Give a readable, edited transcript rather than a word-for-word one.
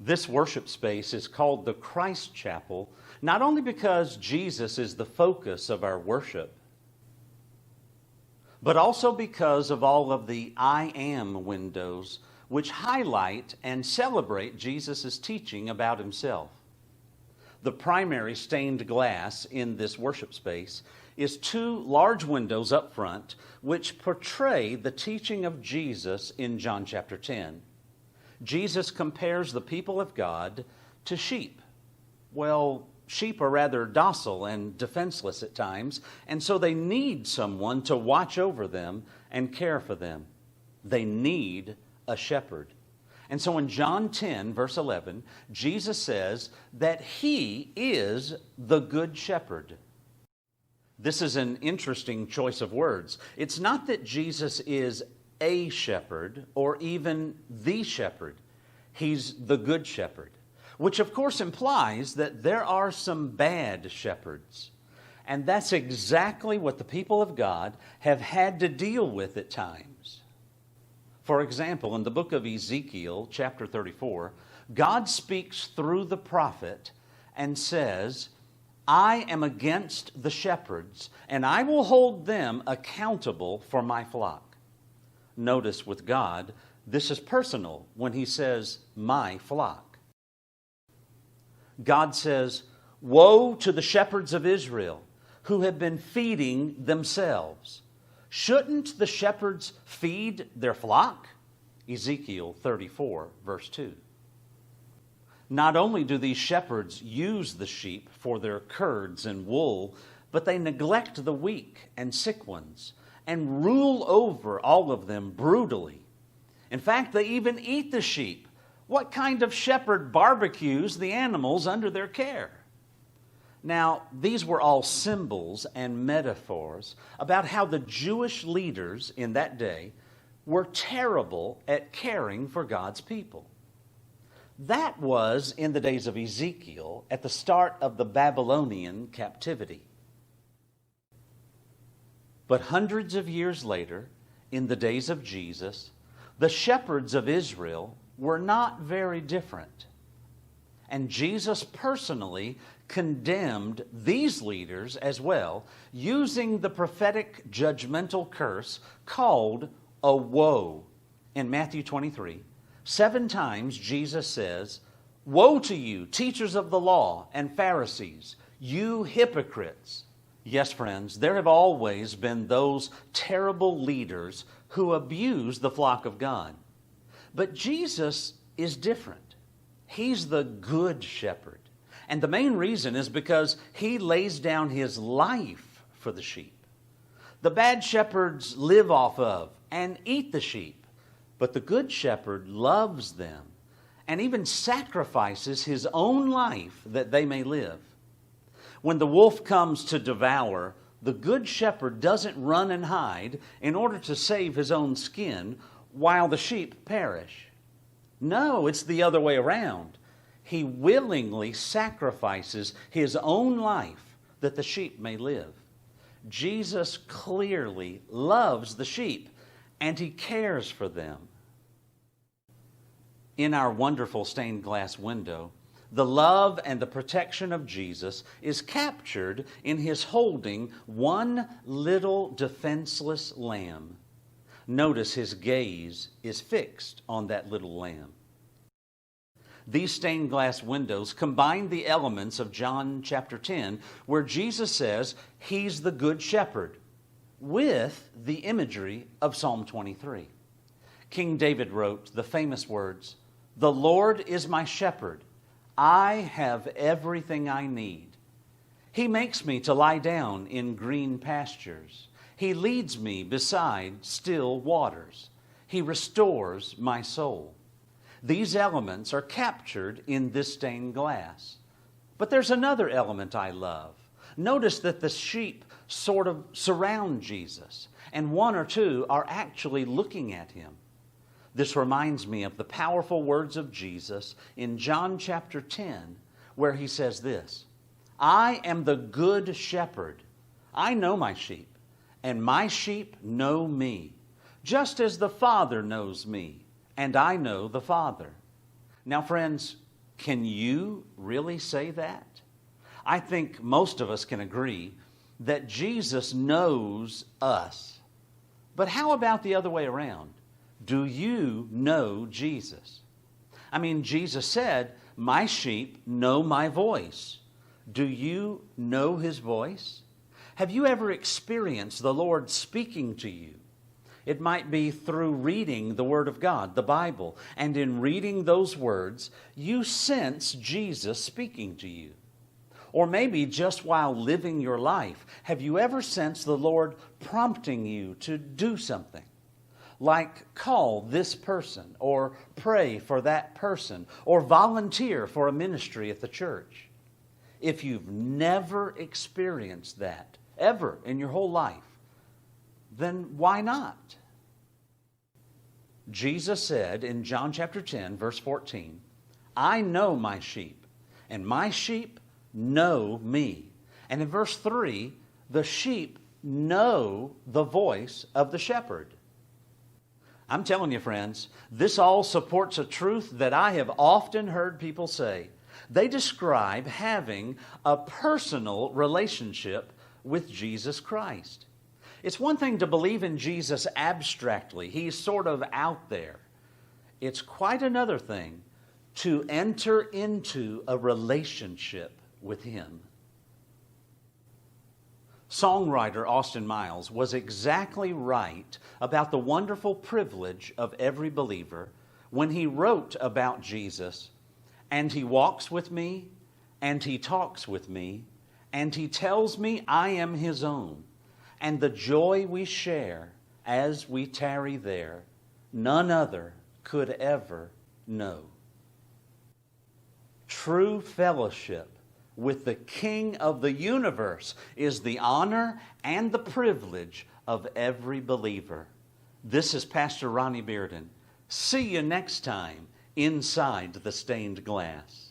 This worship space is called the Christ Chapel, not only because Jesus is the focus of our worship, but also because of all of the I Am windows which highlight and celebrate Jesus' teaching about himself. The primary stained glass in this worship space is two large windows up front which portray the teaching of Jesus in John chapter 10. Jesus compares the people of God to sheep. Well, sheep are rather docile and defenseless at times, and so they need someone to watch over them and care for them. They need a shepherd. And so in John 10, verse 11, Jesus says that he is the good shepherd. This is an interesting choice of words. It's not that Jesus is a shepherd or even the shepherd. He's the good shepherd, which of course implies that there are some bad shepherds. And that's exactly what the people of God have had to deal with at times. For example, in the book of Ezekiel, chapter 34, God speaks through the prophet and says, I am against the shepherds, and I will hold them accountable for my flock. Notice with God, this is personal when he says, my flock. God says, woe to the shepherds of Israel who have been feeding themselves. Shouldn't the shepherds feed their flock? Ezekiel 34, verse 2. Not only do these shepherds use the sheep for their curds and wool, but they neglect the weak and sick ones and rule over all of them brutally. In fact, they even eat the sheep. What kind of shepherd barbecues the animals under their care? Now, these were all symbols and metaphors about how the Jewish leaders in that day were terrible at caring for God's people. That was in the days of Ezekiel at the start of the Babylonian captivity. But hundreds of years later, in the days of Jesus, the shepherds of Israel were not very different. And Jesus personally condemned these leaders as well, using the prophetic judgmental curse called a woe. In Matthew 23, 7 times Jesus says, woe to you, teachers of the law and Pharisees, you hypocrites. Yes, friends, there have always been those terrible leaders who abuse the flock of God. But Jesus is different. He's the good shepherd. And the main reason is because he lays down his life for the sheep. The bad shepherds live off of and eat the sheep, but the good shepherd loves them and even sacrifices his own life that they may live. When the wolf comes to devour, the good shepherd doesn't run and hide in order to save his own skin while the sheep perish. No, it's the other way around. He willingly sacrifices his own life that the sheep may live. Jesus clearly loves the sheep and he cares for them. In our wonderful stained glass window, the love and the protection of Jesus is captured in his holding one little defenseless lamb. Notice his gaze is fixed on that little lamb. These stained glass windows combine the elements of John chapter 10, where Jesus says he's the good shepherd, with the imagery of Psalm 23. King David wrote the famous words, "The Lord is my shepherd. I have everything I need. He makes me to lie down in green pastures. He leads me beside still waters. He restores my soul." These elements are captured in this stained glass. But there's another element I love. Notice that the sheep sort of surround Jesus, and one or two are actually looking at him. This reminds me of the powerful words of Jesus in John chapter 10, where he says this, "I am the good shepherd. I know my sheep, and my sheep know me, just as the Father knows me, and I know the Father." Now, friends, Can you really say that? I think most of us can agree that Jesus knows us. But how about the other way around? Do you know Jesus? I mean, Jesus said, "My sheep know my voice." Do you know His voice? Have you ever experienced the Lord speaking to you? It might be through reading the Word of God, the Bible, and in reading those words, you sense Jesus speaking to you. Or maybe just while living your life, have you ever sensed the Lord prompting you to do something? Like call this person, or pray for that person, or volunteer for a ministry at the church. If you've never experienced that, ever in your whole life, then why not? Jesus said in John chapter 10, verse 14, "I know my sheep, and my sheep know me." And in verse 3, the sheep know the voice of the shepherd. I'm telling you, friends, this all supports a truth that I have often heard people say. They describe having a personal relationship with Jesus Christ. It's one thing to believe in Jesus abstractly. He's sort of out there. It's quite another thing to enter into a relationship with Him. Songwriter Austin Miles was exactly right about the wonderful privilege of every believer when he wrote about Jesus, "And He walks with me, and He talks with me, and He tells me I am His own. And the joy we share as we tarry there, none other could ever know." True fellowship with the King of the universe is the honor and the privilege of every believer. This is Pastor Ronnie Bearden. See you next time inside the stained glass.